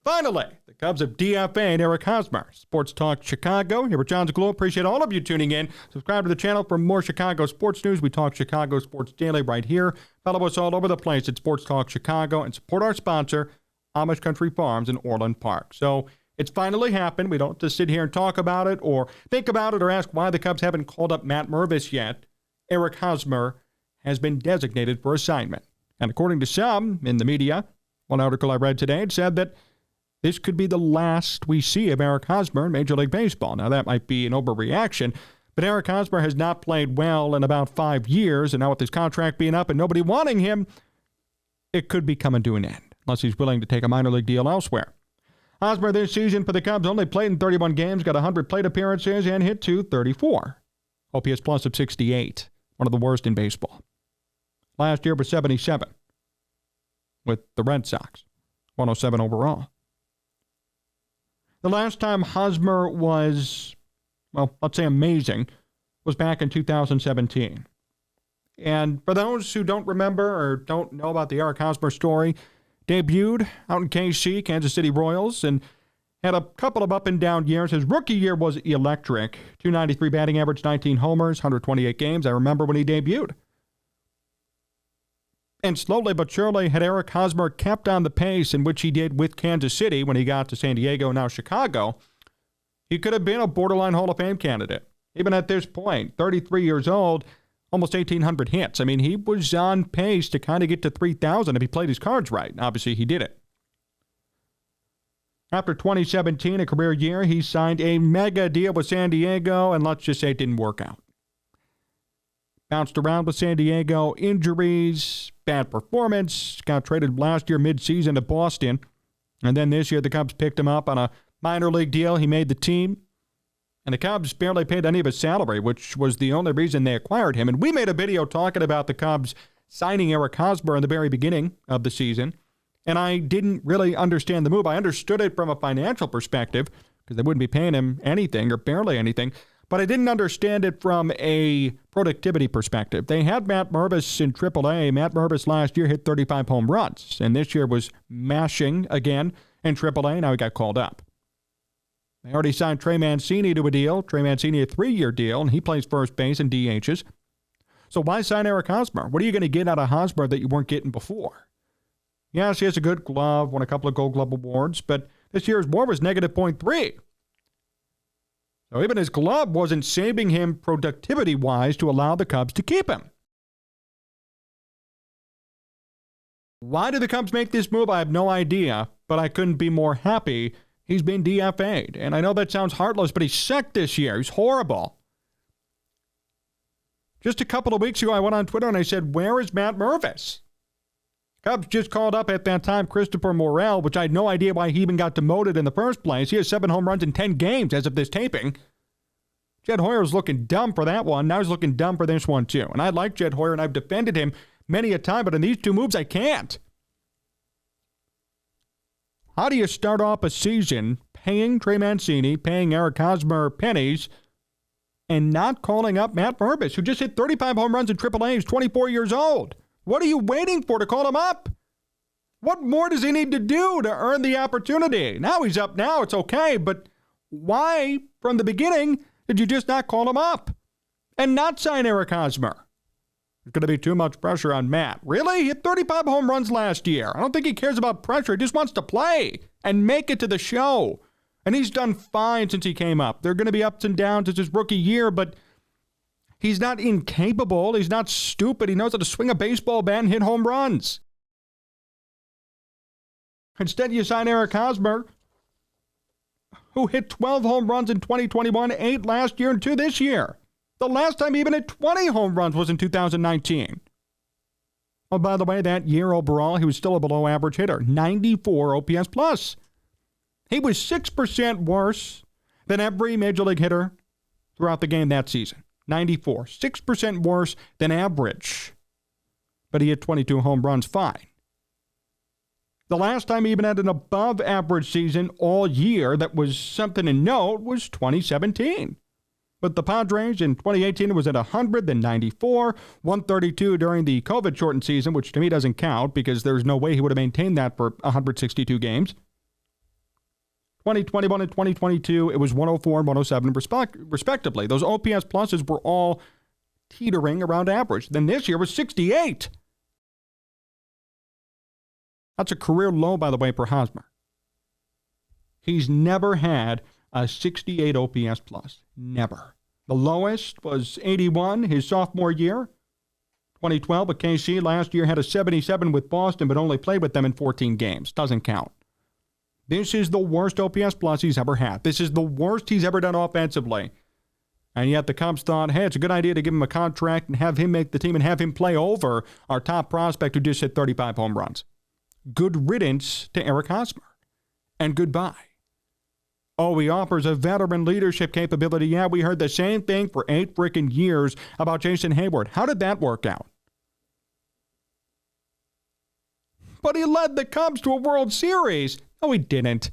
Finally, the Cubs have DFA'd Eric Hosmer. Sports Talk Chicago. Here with Jon Zaghloul. Appreciate all of you tuning in. Subscribe to the channel for more Chicago sports news. We talk Chicago sports daily right here. Follow us all over the place at Sports Talk Chicago and support our sponsor, Amish Country Farms in Orland Park. So it's finally happened. We don't have to sit here and talk about it or think about it or ask why the Cubs haven't called up Matt Mervis yet. Eric Hosmer has been designated for assignment. And according to some in the media, one article I read today, it said that this could be the last we see of Eric Hosmer in Major League Baseball. Now, that might be an overreaction, but Eric Hosmer has not played well in about 5 years, and now with his contract being up and nobody wanting him, it could be coming to an end, unless he's willing to take a minor league deal elsewhere. Hosmer this season for the Cubs only played in 31 games, got 100 plate appearances, and hit .234. OPS plus of 68, one of the worst in baseball. Last year was 77 with the Red Sox, 107 overall. The last time Hosmer was, well, let's say amazing, was back in 2017. And for those who don't remember or don't know about the Eric Hosmer story, debuted out in KC, Kansas City Royals, and had a couple of up and down years. His rookie year was electric. .293 batting average, 19 homers, 128 games. I remember when he debuted. And slowly but surely, had Eric Hosmer kept on the pace in which he did with Kansas City when he got to San Diego, now Chicago, he could have been a borderline Hall of Fame candidate. Even at this point, 33 years old, almost 1,800 hits. I mean, he was on pace to kind of get to 3,000 if he played his cards right. Obviously, he did it. After 2017, a career year, he signed a mega deal with San Diego, and let's just say it didn't work out. Bounced around with San Diego, injuries, bad performance, got traded last year midseason to Boston. And then this year the Cubs picked him up on a minor league deal. He made the team. And the Cubs barely paid any of his salary, which was the only reason they acquired him. And we made a video talking about the Cubs signing Eric Hosmer in the very beginning of the season. And I didn't really understand the move. I understood it from a financial perspective because they wouldn't be paying him anything or barely anything. But I didn't understand it from a productivity perspective. They had Matt Mervis in AAA. Matt Mervis last year hit 35 home runs, and this year was mashing again in AAA. Now he got called up. They already signed Trey Mancini to a deal. Trey Mancini a 3-year deal, and he plays first base and DHs. So why sign Eric Hosmer? What are you going to get out of Hosmer that you weren't getting before? Yes, he has a good glove, won a couple of Gold Glove awards, but this year's WAR was negative .3. So even his glove wasn't saving him productivity-wise to allow the Cubs to keep him. Why did the Cubs make this move? I have no idea, but I couldn't be more happy he's been DFA'd. And I know that sounds heartless, but he's sucked this year. He's horrible. Just a couple of weeks ago, I went on Twitter and I said, where is Matt Mervis? Cubs just called up at that time Christopher Morel, which I had no idea why he even got demoted in the first place. He has 7 home runs in 10 games as of this taping. Jed Hoyer was looking dumb for that one. Now he's looking dumb for this one, too. And I like Jed Hoyer, and I've defended him many a time, but in these two moves, I can't. How do you start off a season paying Trey Mancini, paying Eric Hosmer pennies, and not calling up Matt Mervis, who just hit 35 home runs in AAA? He's 24 years old. What are you waiting for to call him up? What more does he need to do to earn the opportunity? Now he's up now, it's okay, but why, from the beginning, did you just not call him up and not sign Eric Hosmer? There's going to be too much pressure on Matt. Really? He hit 35 home runs last year. I don't think he cares about pressure. He just wants to play and make it to the show. And he's done fine since he came up. There are going to be ups and downs. It's his rookie year, but he's not incapable. He's not stupid. He knows how to swing a baseball bat and hit home runs. Instead, you sign Eric Hosmer, who hit 12 home runs in 2021, 8 last year, and 2 this year. The last time he even hit 20 home runs was in 2019. Oh, by the way, that year overall, he was still a below-average hitter, 94 OPS plus. He was 6% worse than every Major League hitter throughout the game that season. 94, 6% worse than average. But he hit 22 home runs, fine. The last time he even had an above-average season all year that was something to note was 2017. But the Padres in 2018 it was at 100, then 94, 132 during the COVID-shortened season, which to me doesn't count because there's no way he would have maintained that for 162 games. 2021 and 2022, it was 104 and 107 respectively. Those OPS pluses were all teetering around average. Then this year was 68. That's a career low, by the way, for Hosmer. He's never had a 68 OPS plus. Never. The lowest was 81 his sophomore year. 2012 at KC. Last year had a 77 with Boston, but only played with them in 14 games. Doesn't count. This is the worst OPS plus he's ever had. This is the worst he's ever done offensively. And yet the Cubs thought, hey, it's a good idea to give him a contract and have him make the team and have him play over our top prospect who just hit 35 home runs. Good riddance to Eric Hosmer. And goodbye. Oh, he offers a veteran leadership capability. Yeah, we heard the same thing for 8 freaking years about Jason Hayward. How did that work out? But he led the Cubs to a World Series. No, he didn't.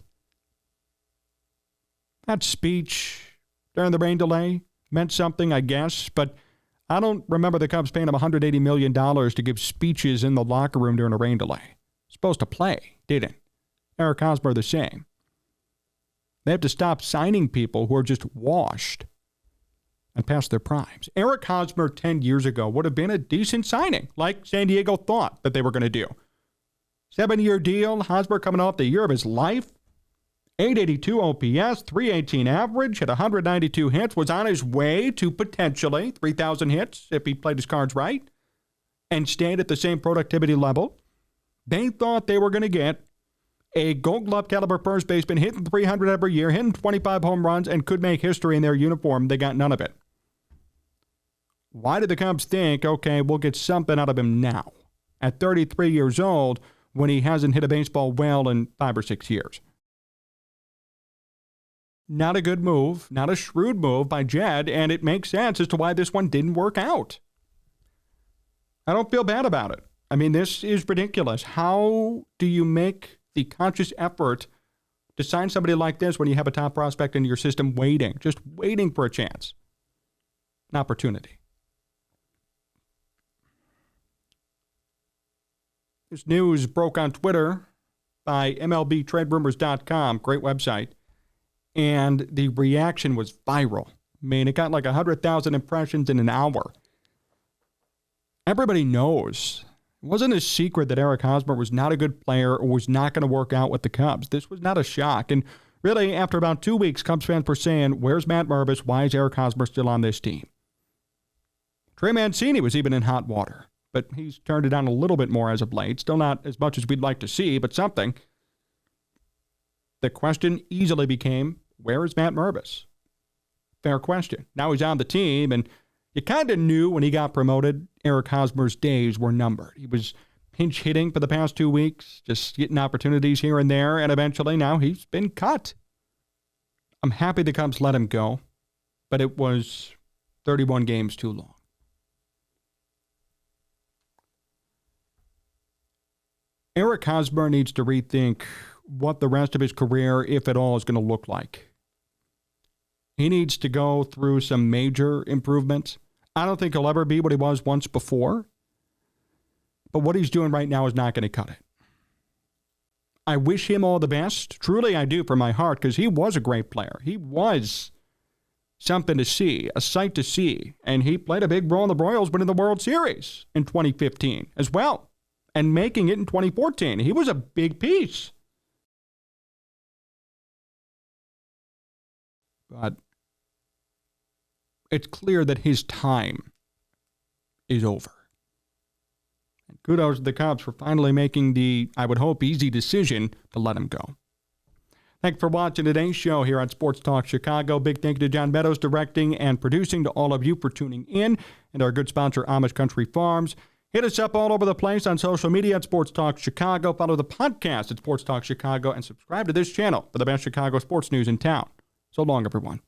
That speech during the rain delay meant something, I guess, but I don't remember the Cubs paying him $180 million to give speeches in the locker room during a rain delay. Supposed to play, didn't. Eric Hosmer the same. They have to stop signing people who are just washed and past their primes. Eric Hosmer 10 years ago would have been a decent signing, like San Diego thought that they were going to do. 7-year deal, Hosmer coming off the year of his life. 882 OPS, 318 average, had 192 hits, was on his way to potentially 3,000 hits if he played his cards right, and stayed at the same productivity level. They thought they were going to get a Gold Glove caliber first baseman hitting 300 every year, hitting 25 home runs, and could make history in their uniform. They got none of it. Why did the Cubs think, okay, we'll get something out of him now, at 33 years old, when he hasn't hit a baseball well in 5 or 6 years? Not a good move, not a shrewd move by Jed, and it makes sense as to why this one didn't work out. I don't feel bad about it. I mean, this is ridiculous. How do you make the conscious effort to sign somebody like this when you have a top prospect in your system waiting, just waiting for a chance, an opportunity? This news broke on Twitter by MLBTradeRumors.com, great website, and the reaction was viral. I mean, it got like 100,000 impressions in an hour. Everybody knows. It wasn't a secret that Eric Hosmer was not a good player or was not going to work out with the Cubs. This was not a shock. And really, after about 2 weeks, Cubs fans were saying, where's Matt Mervis? Why is Eric Hosmer still on this team? Trey Mancini was even in hot water, but he's turned it down a little bit more as of late. Still not as much as we'd like to see, but something. The question easily became, where is Matt Mervis? Fair question. Now he's on the team, and you kind of knew when he got promoted, Eric Hosmer's days were numbered. He was pinch hitting for the past 2 weeks, just getting opportunities here and there, and eventually now he's been cut. I'm happy the Cubs let him go, but it was 31 games too long. Eric Hosmer needs to rethink what the rest of his career, if at all, is going to look like. He needs to go through some major improvements. I don't think he'll ever be what he was once before, but what he's doing right now is not going to cut it. I wish him all the best. Truly, I do, from my heart, because he was a great player. He was something to see, a sight to see, and he played a big role in the Royals winning the World Series in 2015 as well, and making it in 2014. He was a big piece. But it's clear that his time is over. And kudos to the Cubs for finally making the, I would hope, easy decision to let him go. Thanks for watching today's show here on Sports Talk Chicago. Big thank you to John Meadows directing and producing, to all of you for tuning in, and our good sponsor, Amish Country Farms. Hit us up all over the place on social media at Sports Talk Chicago. Follow the podcast at Sports Talk Chicago, and subscribe to this channel for the best Chicago sports news in town. So long, everyone.